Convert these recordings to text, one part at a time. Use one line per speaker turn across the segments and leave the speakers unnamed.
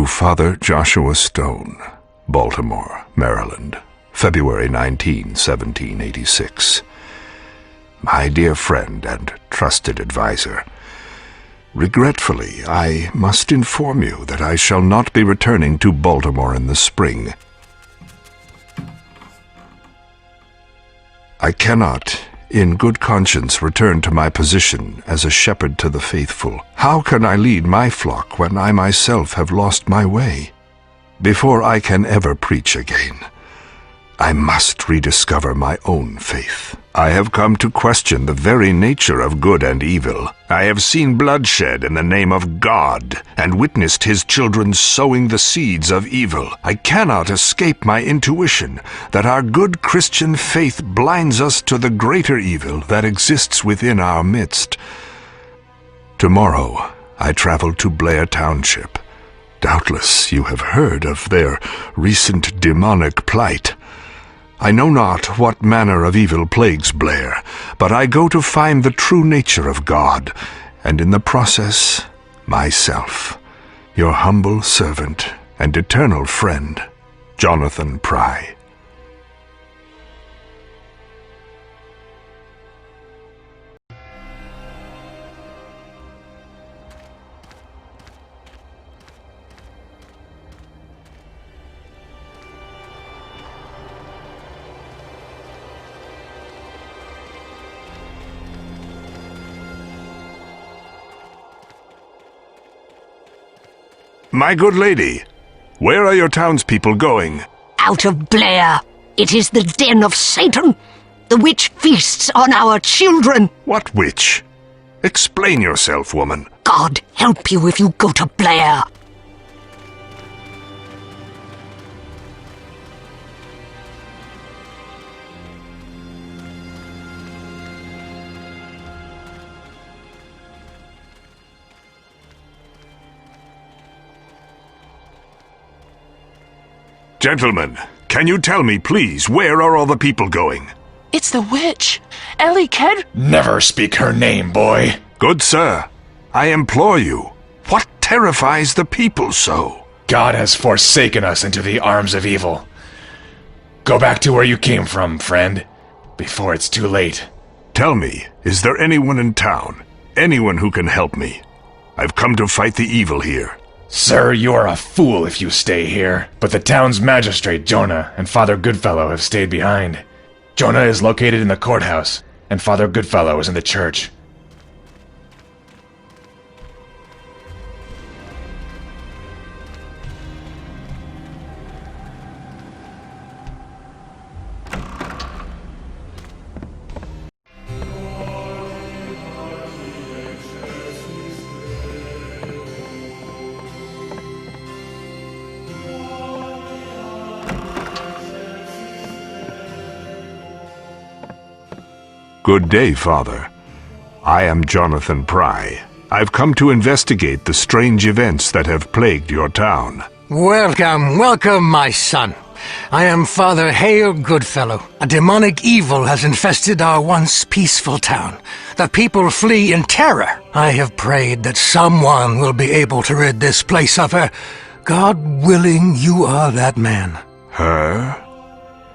Father Joshua Stone, Baltimore, Maryland, February 19, 1786. My dear friend and trusted advisor, regretfully, I must inform you that I shall not be returning to Baltimore in the spring. I cannot, in good conscience, return to my position as a shepherd to the faithful. How can I lead my flock when I myself have lost my way? Before I can ever preach again, I must rediscover my own faith. I have come to question the very nature of good and evil. I have seen bloodshed in the name of God, and witnessed his children sowing the seeds of evil. I cannot escape my intuition that our good Christian faith blinds us to the greater evil that exists within our midst. Tomorrow, I travel to Blair Township. Doubtless you have heard of their recent demonic plight. I know not what manner of evil plagues Blair, but I go to find the true nature of God, and in the process, myself, your humble servant and eternal friend, Jonathan Pry. My good lady, where are your townspeople going?
Out of Blair. It is the den of Satan. The witch feasts on our children.
What witch? Explain yourself, woman.
God help you if you go to Blair.
Gentlemen, can you tell me, please, where are all the people going?
It's the witch, Elly Kedward.
Never speak her name, boy.
Good sir, I implore you, what terrifies the people so?
God has forsaken us into the arms of evil. Go back to where you came from, friend, before it's too late.
Tell me, is there anyone in town? Anyone who can help me? I've come to fight the evil here.
Sir, you are a fool if you stay here. But the town's magistrate, Jonah, and Father Goodfellow have stayed behind. Jonah is located in the courthouse, and Father Goodfellow is in the church.
Good day, Father. I am Jonathan Pry. I've come to investigate the strange events that have plagued your town.
Welcome, welcome, my son. I am Father Hale Goodfellow. A demonic evil has infested our once peaceful town. The people flee in terror. I have prayed that someone will be able to rid this place of her. God willing, you are that man.
Her?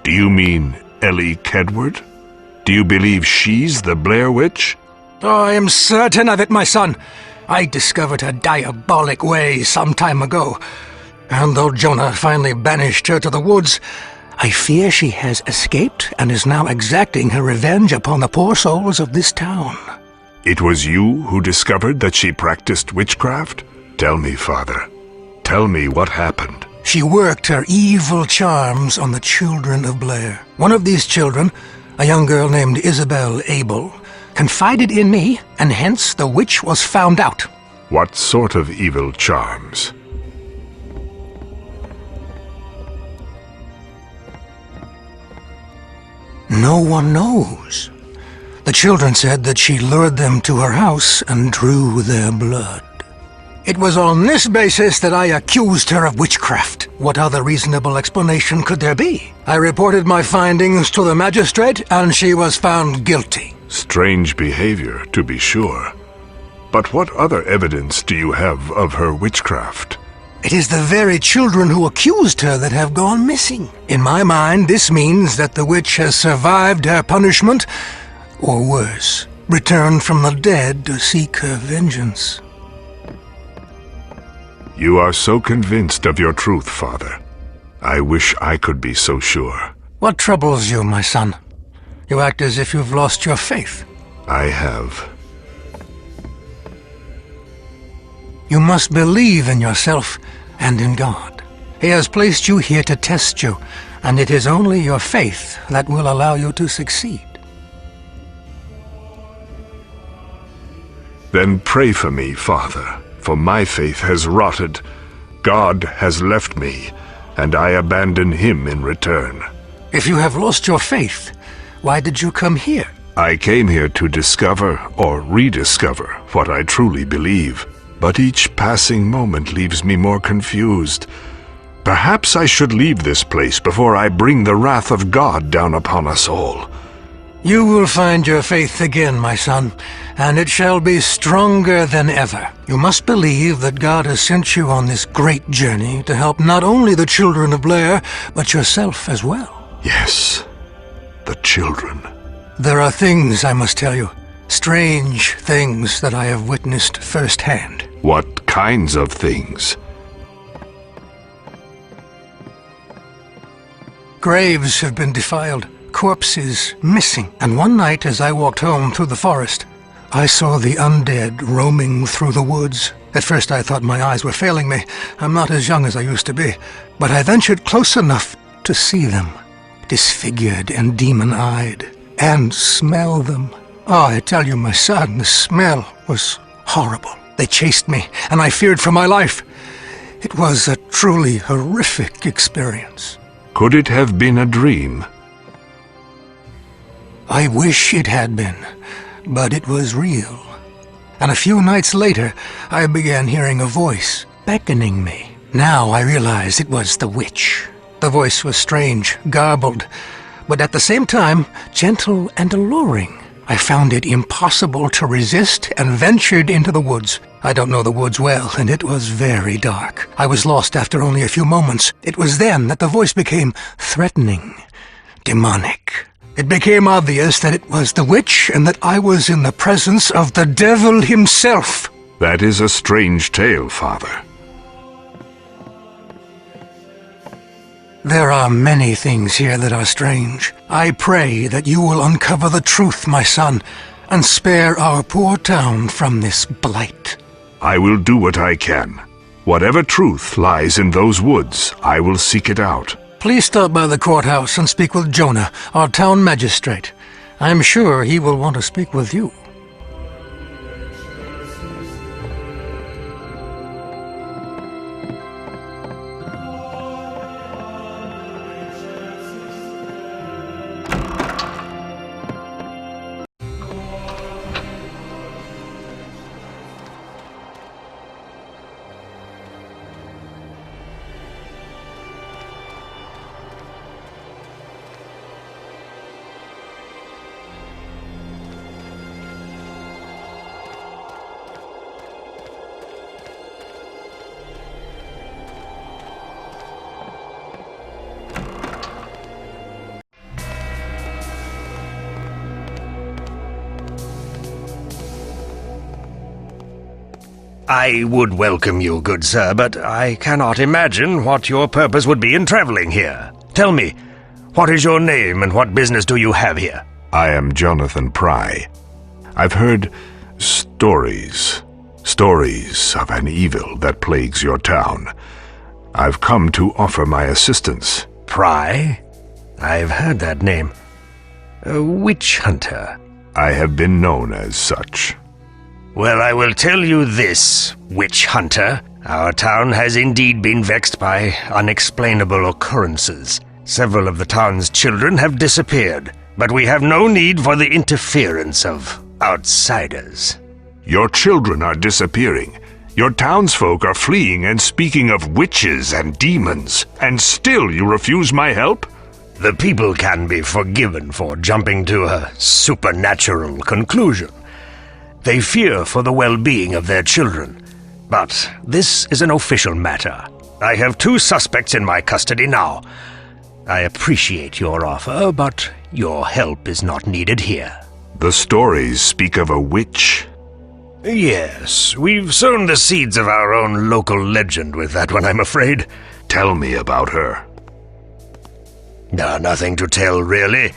Do you mean Elly Kedward? Do you believe she's the Blair Witch?
Oh, I am certain of it, my son. I discovered her diabolic ways some time ago. And though Jonah finally banished her to the woods, I fear she has escaped and is now exacting her revenge upon the poor souls of this town.
It was you who discovered that she practiced witchcraft? Tell me, Father. Tell me what happened.
She worked her evil charms on the children of Blair. One of these children, a young girl named Isabel Abel, confided in me, and hence the witch was found out.
What sort of evil charms?
No one knows. The children said that she lured them to her house and drew their blood. It was on this basis that I accused her of witchcraft. What other reasonable explanation could there be? I reported my findings to the magistrate, and she was found guilty.
Strange behavior, to be sure. But what other evidence do you have of her witchcraft?
It is the very children who accused her that have gone missing. In my mind, this means that the witch has survived her punishment, or worse, returned from the dead to seek her vengeance.
You are so convinced of your truth, Father. I wish I could be so sure.
What troubles you, my son? You act as if you've lost your faith.
I have.
You must believe in yourself and in God. He has placed you here to test you, and it is only your faith that will allow you to succeed.
Then pray for me, Father, for my faith has rotted. God has left me, and I abandon him in return.
If you have lost your faith, why did you come here?
I came here to discover or rediscover what I truly believe. But each passing moment leaves me more confused. Perhaps I should leave this place before I bring the wrath of God down upon us all.
You will find your faith again, my son, and it shall be stronger than ever. You must believe that God has sent you on this great journey to help not only the children of Blair, but yourself as well.
Yes, the children.
There are things I must tell you. Strange things that I have witnessed firsthand.
What kinds of things?
Graves have been defiled, corpses missing, and one night as I walked home through the forest, I saw the undead roaming through the woods. At first I thought my eyes were failing me. I'm not as young as I used to be, but I ventured close enough to see them, disfigured and demon-eyed, and smell them. Oh, I tell you, my son, the smell was horrible. They chased me, and I feared for my life. It was a truly horrific experience.
Could it have been a dream?
I wish it had been, but it was real. And a few nights later, I began hearing a voice beckoning me. Now I realized it was the witch. The voice was strange, garbled, but at the same time, gentle and alluring. I found it impossible to resist and ventured into the woods. I don't know the woods well, and it was very dark. I was lost after only a few moments. It was then that the voice became threatening, demonic. It became obvious that it was the witch and that I was in the presence of the devil himself.
That is a strange tale, Father.
There are many things here that are strange. I pray that you will uncover the truth, my son, and spare our poor town from this blight.
I will do what I can. Whatever truth lies in those woods, I will seek it out.
Please stop by the courthouse and speak with Jonah, our town magistrate. I'm sure he will want to speak with you.
I would welcome you, good sir, but I cannot imagine what your purpose would be in traveling here. Tell me, what is your name and what business do you have here?
I am Jonathan Pry. I've heard stories of an evil that plagues your town. I've come to offer my assistance.
Pry? I've heard that name. A witch hunter.
I have been known as such.
Well, I will tell you this, witch hunter. Our town has indeed been vexed by unexplainable occurrences. Several of the town's children have disappeared, but we have no need for the interference of outsiders.
Your children are disappearing. Your townsfolk are fleeing and speaking of witches and demons, and still you refuse my help?
The people can be forgiven for jumping to a supernatural conclusion. They fear for the well-being of their children. But this is an official matter. I have 2 suspects in my custody now. I appreciate your offer, but your help is not needed here.
The stories speak of a witch.
Yes, we've sown the seeds of our own local legend with that one, I'm afraid.
Tell me about her.
Nothing to tell, really.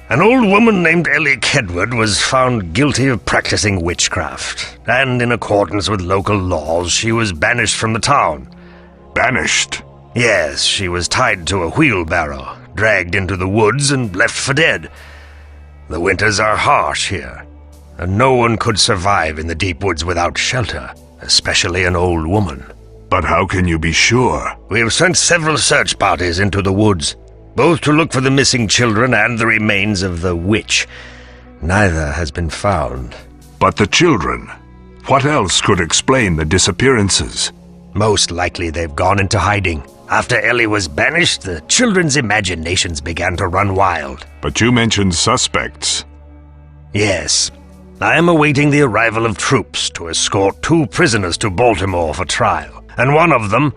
An old woman named Elly Kedward was found guilty of practicing witchcraft, and in accordance with local laws, she was banished from the town.
Banished?
Yes, she was tied to a wheelbarrow, dragged into the woods, and left for dead. The winters are harsh here, and no one could survive in the deep woods without shelter, especially an old woman.
But how can you be sure?
We have sent several search parties into the woods, both to look for the missing children and the remains of the witch. Neither has been found.
But the children? What else could explain the disappearances?
Most likely they've gone into hiding. After Elly was banished, the children's imaginations began to run wild.
But you mentioned suspects.
Yes. I am awaiting the arrival of troops to escort 2 prisoners to Baltimore for trial, and one of them,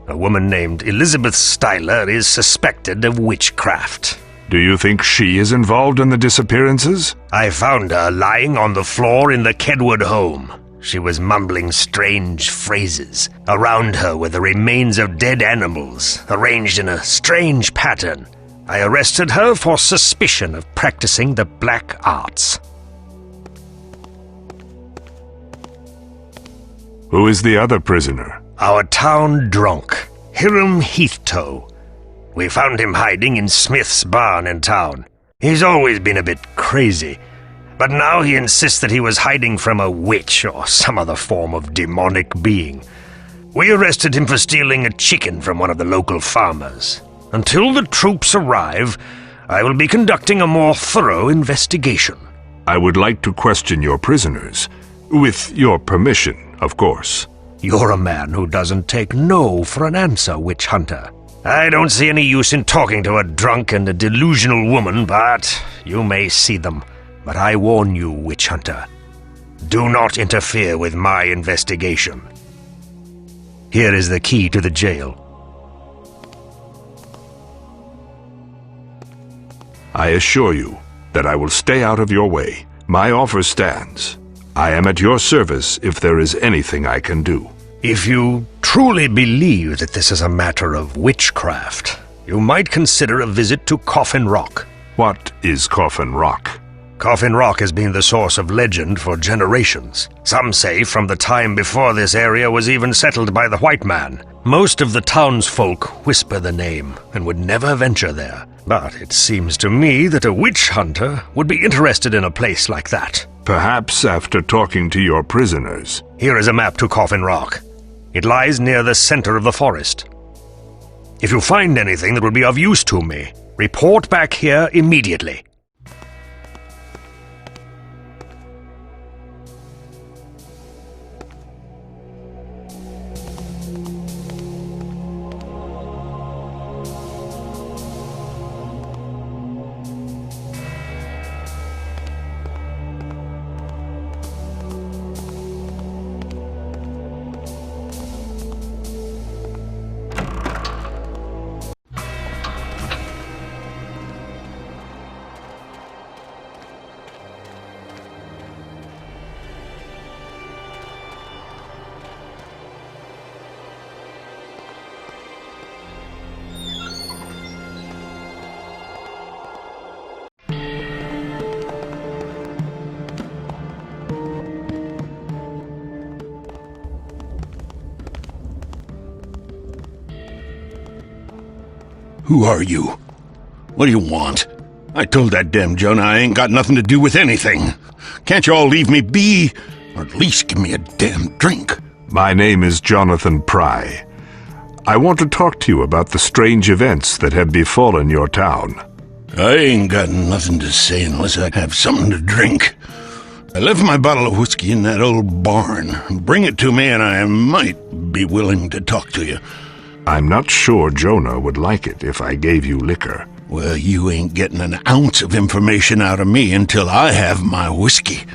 a woman named Elizabeth Styler, is suspected of witchcraft.
Do you think she is involved in the disappearances?
I found her lying on the floor in the Kedward home. She was mumbling strange phrases. Around her were the remains of dead animals, arranged in a strange pattern. I arrested her for suspicion of practicing the black arts.
Who is the other prisoner?
Our town drunk, Hiram Heathtoe. We found him hiding in Smith's barn in town. He's always been a bit crazy, but now he insists that he was hiding from a witch or some other form of demonic being. We arrested him for stealing a chicken from one of the local farmers. Until the troops arrive, I will be conducting a more thorough investigation.
I would like to question your prisoners. With your permission, of course.
You're a man who doesn't take no for an answer, witch hunter. I don't see any use in talking to a drunk and a delusional woman, but you may see them. But I warn you, witch hunter, do not interfere with my investigation. Here is the key to the jail.
I assure you that I will stay out of your way. My offer stands. I am at your service if there is anything I can do.
If you truly believe that this is a matter of witchcraft, you might consider a visit to Coffin Rock.
What is Coffin Rock?
Coffin Rock has been the source of legend for generations. Some say from the time before this area was even settled by the white man. Most of the townsfolk whisper the name and would never venture there. But it seems to me that a witch hunter would be interested in a place like that.
Perhaps after talking to your prisoners.
Here is a map to Coffin Rock. It lies near the center of the forest. If you find anything that will be of use to me, report back here immediately.
Who are you? What do you want? I told that damn Jonah I ain't got nothing to do with anything. Can't you all leave me be? Or at least give me a damn drink?
My name is Jonathan Pry. I want to talk to you about the strange events that have befallen your town.
I ain't got nothing to say unless I have something to drink. I left my bottle of whiskey in that old barn. Bring it to me and I might be willing to talk to you.
I'm not sure Jonah would like it if I gave you liquor.
Well, you ain't getting an ounce of information out of me until I have my whiskey.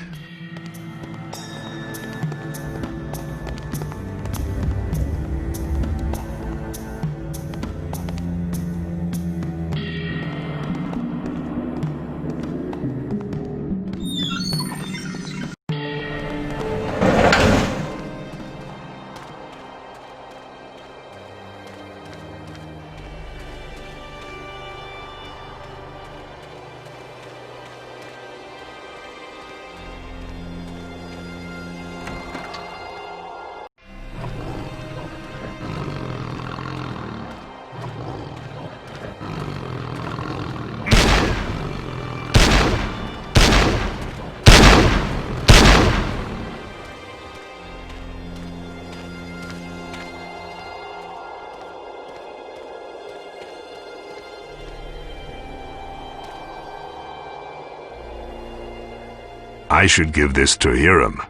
I should give this to Hiram.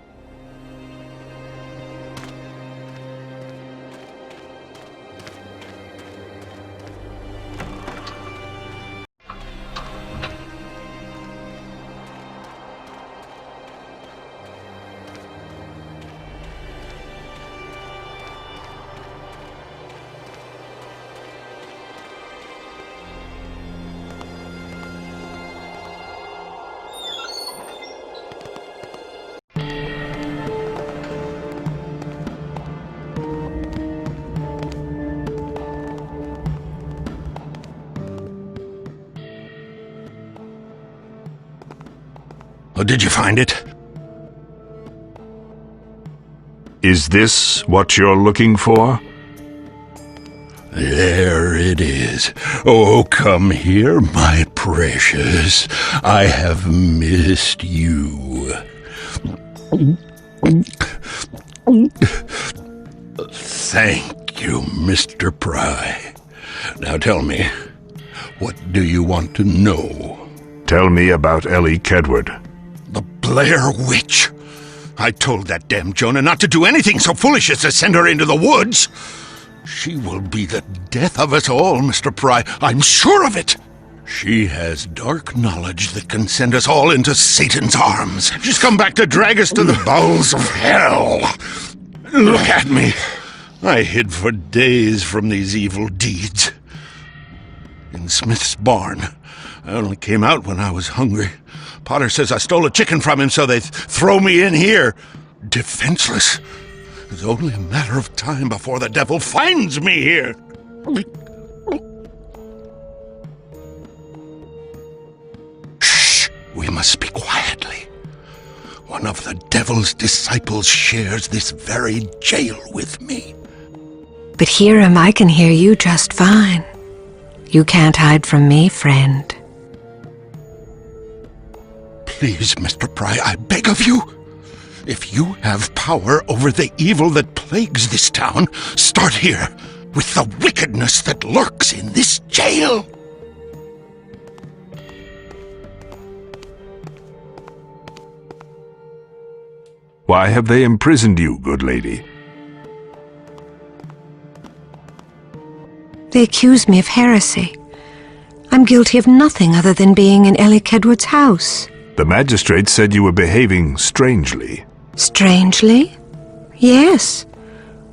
Oh, did you find it?
Is this what you're looking for?
There it is. Oh, come here, my precious. I have missed you. Thank you, Mr. Pry. Now tell me, what do you want to know?
Tell me about Elly Kedward.
The Blair Witch. I told that damn Jonah not to do anything so foolish as to send her into the woods. She will be the death of us all, Mr. Pry. I'm sure of it. She has dark knowledge that can send us all into Satan's arms. She's come back to drag us to the bowels of hell. Look at me. I hid for days from these evil deeds. In Smith's barn. I only came out when I was hungry. Potter says I stole a chicken from him, so they throw me in here. Defenseless. It's only a matter of time before the devil finds me here. Shh! We must speak quietly. One of the devil's disciples shares this very jail with me.
But Hiram, I can hear you just fine. You can't hide from me, friend.
Please, Mr. Pry, I beg of you. If you have power over the evil that plagues this town, start here, with the wickedness that lurks in this jail.
Why have they imprisoned you, good lady?
They accuse me of heresy. I'm guilty of nothing other than being in Elly Kedward's house.
The magistrate said you were behaving strangely.
Strangely? Yes.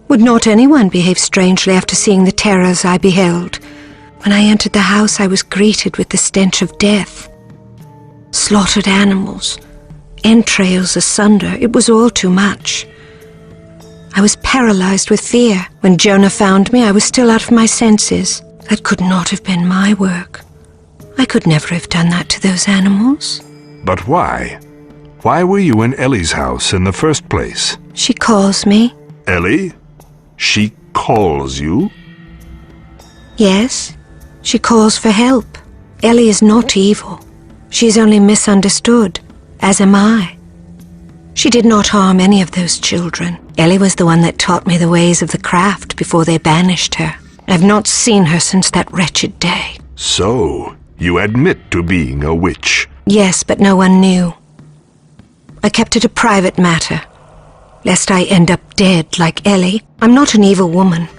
Would not anyone behave strangely after seeing the terrors I beheld? When I entered the house, I was greeted with the stench of death. Slaughtered animals, entrails asunder, it was all too much. I was paralyzed with fear. When Jonah found me, I was still out of my senses. That could not have been my work. I could never have done that to those animals.
But why? Why were you in Elly's house in the first place?
She calls me.
Elly? She calls you?
Yes, she calls for help. Elly is not evil. She is only misunderstood, as am I. She did not harm any of those children. Elly was the one that taught me the ways of the craft before they banished her. I've not seen her since that wretched day.
So, you admit to being a witch?
Yes, but no one knew. I kept it a private matter, lest I end up dead like Elly. I'm not an evil woman.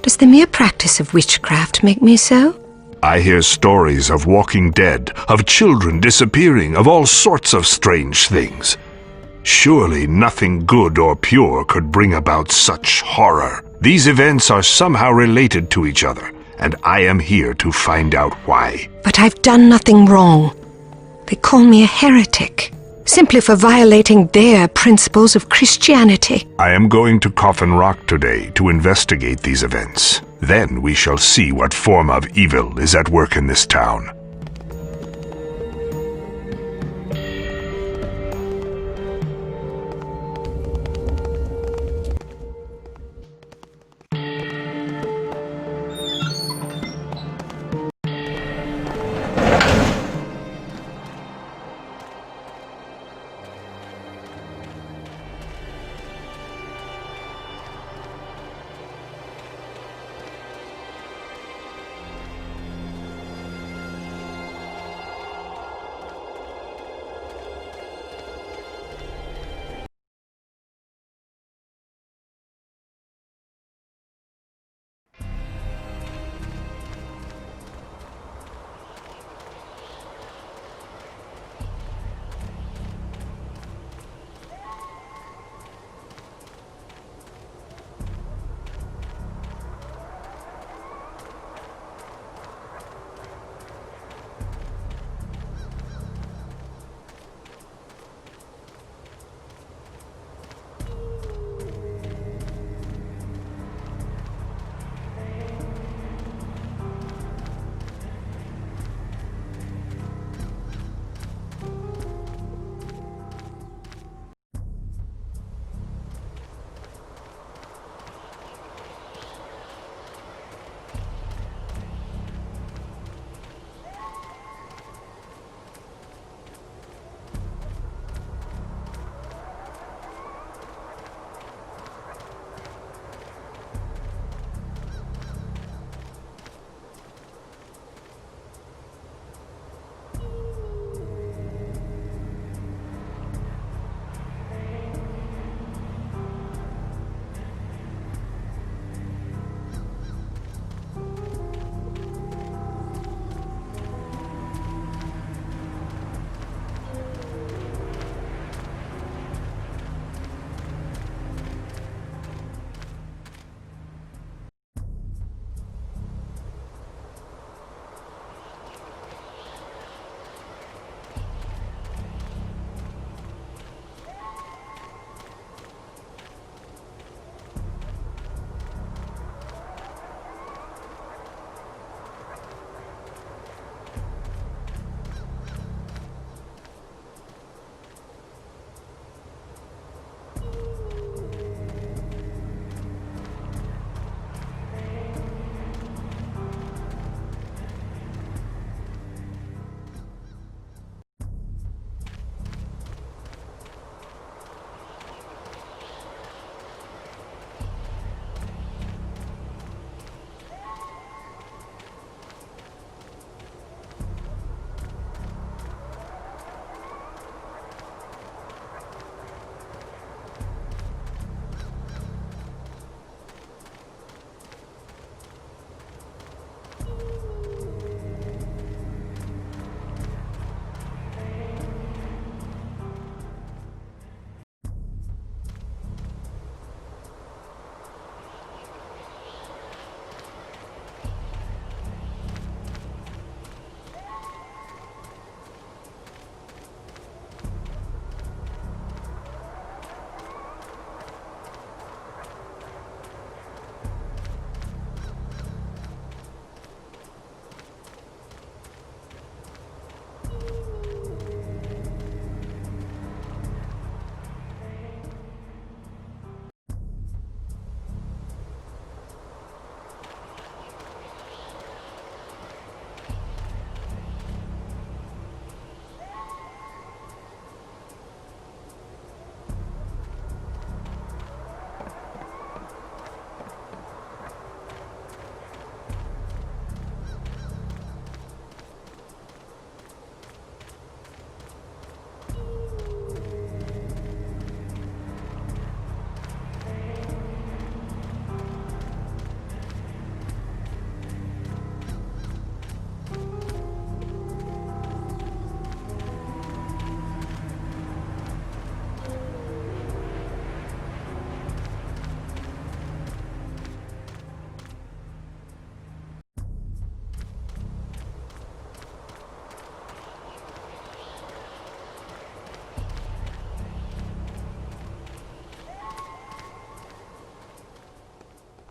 Does the mere practice of witchcraft make me so?
I hear stories of walking dead, of children disappearing, of all sorts of strange things. Surely nothing good or pure could bring about such horror. These events are somehow related to each other, and I am here to find out why.
But I've done nothing wrong. They call me a heretic, simply for violating their principles of Christianity.
I am going to Coffin Rock today to investigate these events. Then we shall see what form of evil is at work in this town.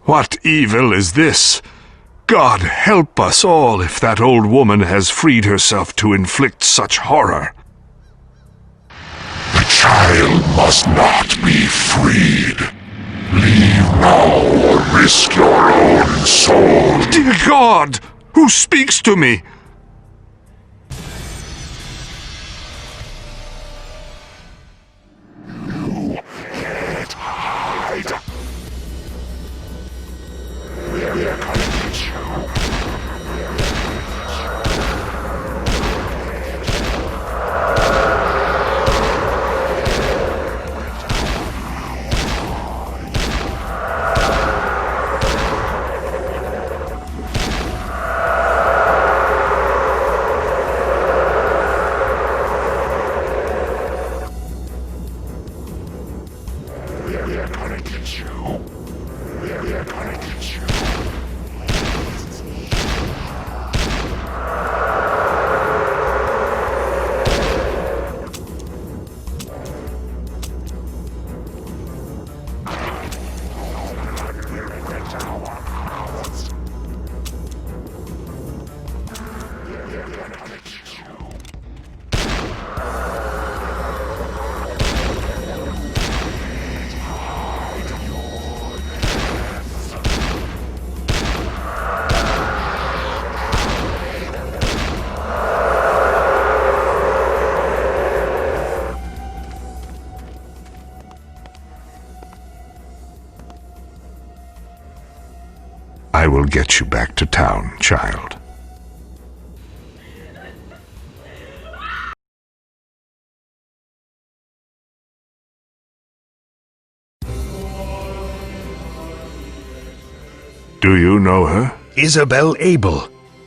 What evil is this? God help us all if that old woman has freed herself to inflict such horror.
The child must not be freed. Leave now or risk your own soul.
Dear God, who speaks to me?
You can't hide. We're gonna get you. We're gonna get you. We're gonna get you.
I will get you back to town, child. Do you know her?
Isabel Abel,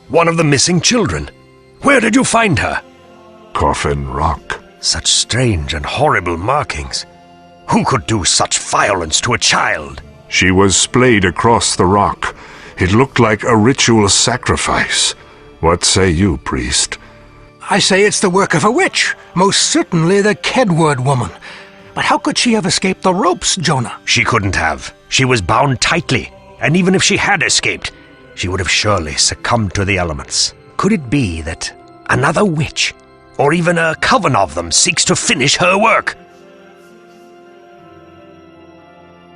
one of the missing children. Where did you find her?
Coffin Rock.
Such strange and horrible markings. Who could do such violence to a child?
She was splayed across the rock. It looked like a ritual sacrifice. What say you, priest?
I say it's the work of a witch, most certainly the Kedward woman. But how could she have escaped the ropes, Jonah?
She couldn't have. She was bound tightly, and even if she had escaped, she would have surely succumbed to the elements. Could it be that another witch, or even a coven of them, seeks to finish her work?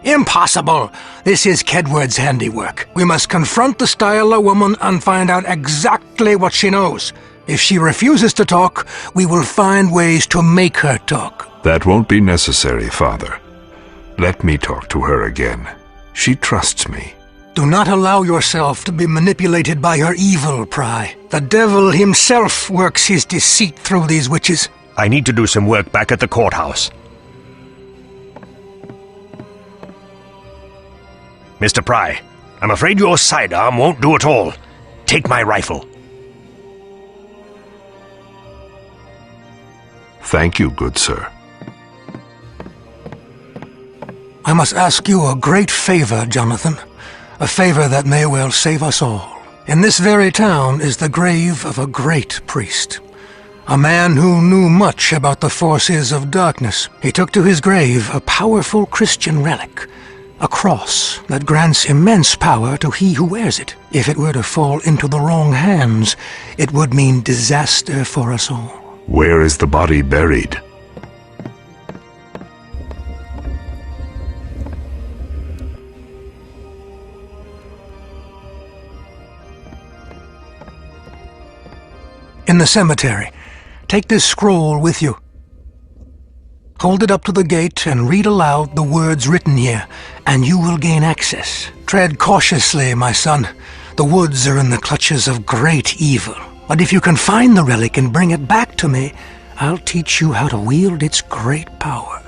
Impossible! This is Kedward's handiwork. We must confront the Styler woman and find out exactly what she knows. If she refuses to talk, we will find ways to make her talk.
That won't be necessary, Father. Let me talk to her again. She trusts me.
Do not allow yourself to be manipulated by her evil, Pry. The devil himself works his deceit through these witches.
I need to do some work back at the courthouse. Mr. Pry, I'm afraid your sidearm won't do it all. Take my rifle.
Thank you, good sir.
I must ask you a great favor, Jonathan. A favor that may well save us all. In this very town is the grave of a great priest. A man who knew much about the forces of darkness. He took to his grave a powerful Christian relic. A cross that grants immense power to he who wears it. If it were to fall into the wrong hands, it would mean disaster for us all.
Where is the body buried?
In the cemetery. Take this scroll with you. Hold it up to the gate and read aloud the words written here, and you will gain access. Tread cautiously, my son. The woods are in the clutches of great evil. But if you can find the relic and bring it back to me, I'll teach you how to wield its great power.